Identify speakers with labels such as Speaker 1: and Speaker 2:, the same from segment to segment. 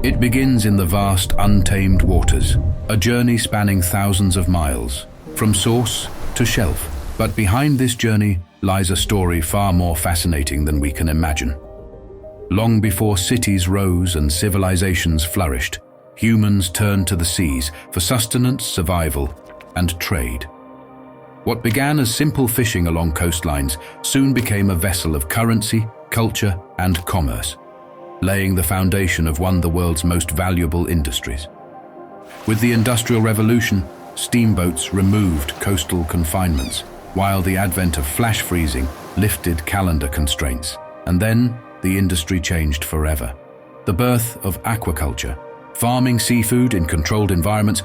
Speaker 1: It begins in the vast, untamed waters, a journey spanning thousands of miles, from source to shelf. But behind this journey lies a story far more fascinating than we can imagine. Long before cities rose and civilizations flourished, humans turned to the seas for sustenance, survival, and trade. What began as simple fishing along coastlines soon became a vessel of currency, culture, and commerce, laying the foundation of one of the world's most valuable industries. With the Industrial Revolution, steamboats removed coastal confinements, while the advent of flash freezing lifted calendar constraints. And then, the industry changed forever. The birth of aquaculture, farming seafood in controlled environments,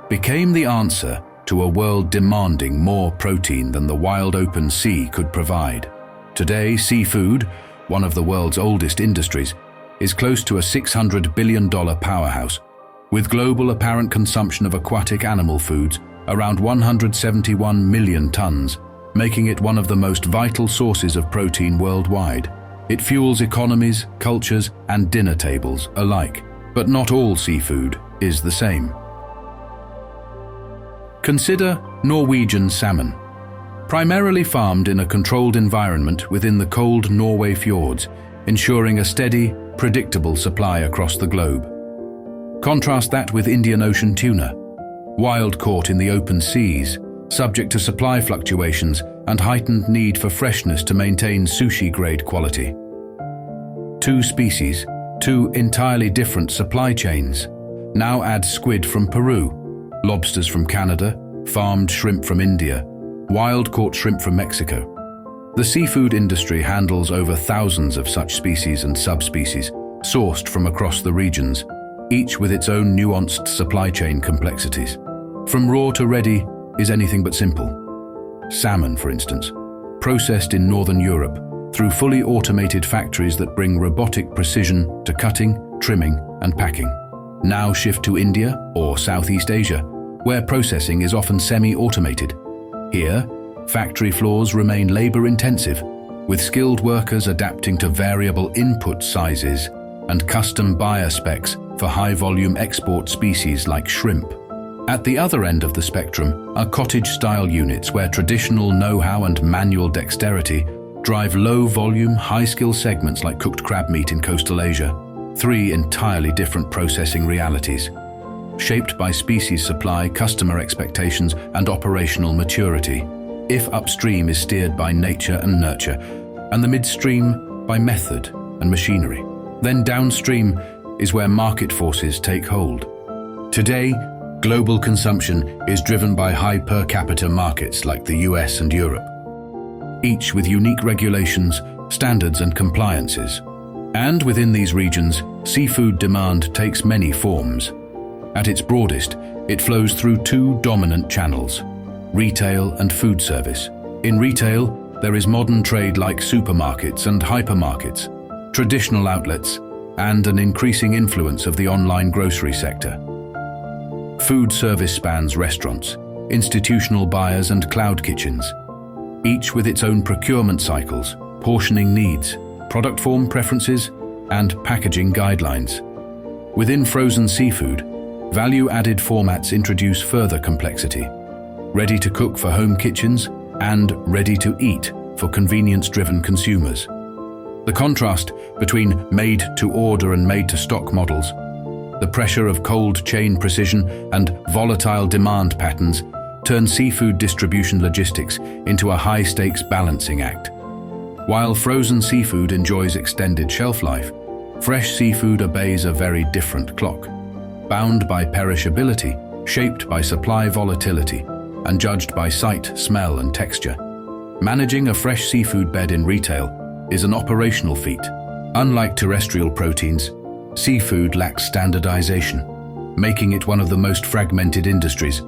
Speaker 1: became the answer to a world demanding more protein than the wild open sea could provide. Today, seafood, one of the world's oldest industries, is close to a $600 billion powerhouse, with global apparent consumption of aquatic animal foods around 171 million tons, making it one of the most vital sources of protein worldwide. It fuels economies, cultures, and dinner tables alike. But not all seafood is the same. Consider Norwegian salmon. Primarily farmed in a controlled environment within the cold Norway fjords, ensuring a steady, predictable supply across the globe. Contrast that with Indian Ocean tuna, wild caught in the open seas, subject to supply fluctuations and heightened need for freshness to maintain sushi-grade quality. Two species, two entirely different supply chains. Now add squid from Peru, lobsters from Canada, farmed shrimp from India, wild-caught shrimp from Mexico. The seafood industry handles over thousands of such species and subspecies, sourced from across the regions, each with its own nuanced supply chain complexities. From raw to ready is anything but simple. Salmon, for instance, processed in Northern Europe through fully automated factories that bring robotic precision to cutting, trimming, and packing. Now shift to India or Southeast Asia, where processing is often semi-automated. Here, factory floors remain labor-intensive, with skilled workers adapting to variable input sizes and custom buyer specs for high-volume export species like shrimp. At the other end of the spectrum are cottage-style units where traditional know-how and manual dexterity drive low-volume, high-skill segments like cooked crab meat in coastal Asia. Three entirely different processing realities, shaped by species supply, customer expectations, and operational maturity. If upstream is steered by nature and nurture, and the midstream by method and machinery, then downstream is where market forces take hold. Today, global consumption is driven by high per capita markets like the US and Europe, each with unique regulations, standards, and compliances. And within these regions, seafood demand takes many forms. At its broadest, it flows through two dominant channels: retail and food service. In retail, there is modern trade like supermarkets and hypermarkets, traditional outlets, and an increasing influence of the online grocery sector. Food service spans restaurants, institutional buyers, and cloud kitchens, each with its own procurement cycles, portioning needs, product form preferences, and packaging guidelines. Within frozen seafood, value-added formats introduce further complexity: ready to cook for home kitchens and ready to eat for convenience-driven consumers. The contrast between made-to-order and made-to-stock models, the pressure of cold chain precision and volatile demand patterns turn seafood distribution logistics into a high-stakes balancing act. While frozen seafood enjoys extended shelf life, fresh seafood obeys a very different clock, bound by perishability, shaped by supply volatility, and judged by sight, smell, and texture. Managing a fresh seafood bed in retail is an operational feat. Unlike terrestrial proteins, seafood lacks standardization, making it one of the most fragmented industries,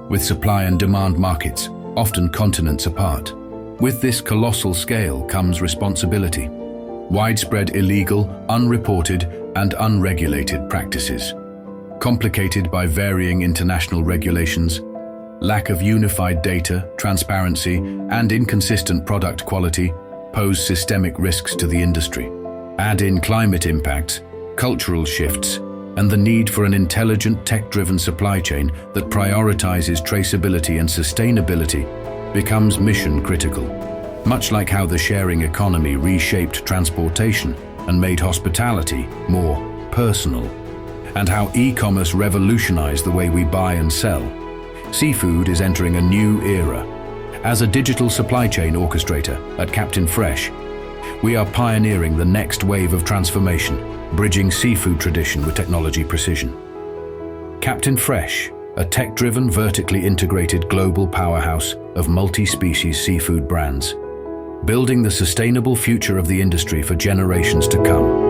Speaker 1: with supply and demand markets often continents apart. With this colossal scale comes responsibility: widespread illegal, unreported, and unregulated practices, complicated by varying international regulations, lack of unified data, transparency, and inconsistent product quality pose systemic risks to the industry. Add in climate impacts, cultural shifts, and the need for an intelligent, tech-driven supply chain that prioritizes traceability and sustainability becomes mission-critical. Much like how the sharing economy reshaped transportation and made hospitality more personal, and how e-commerce revolutionized the way we buy and sell, seafood is entering a new era. As a digital supply chain orchestrator at Captain Fresh, we are pioneering the next wave of transformation, bridging seafood tradition with technology precision. Captain Fresh, a tech-driven, vertically integrated global powerhouse of multi-species seafood brands, building the sustainable future of the industry for generations to come.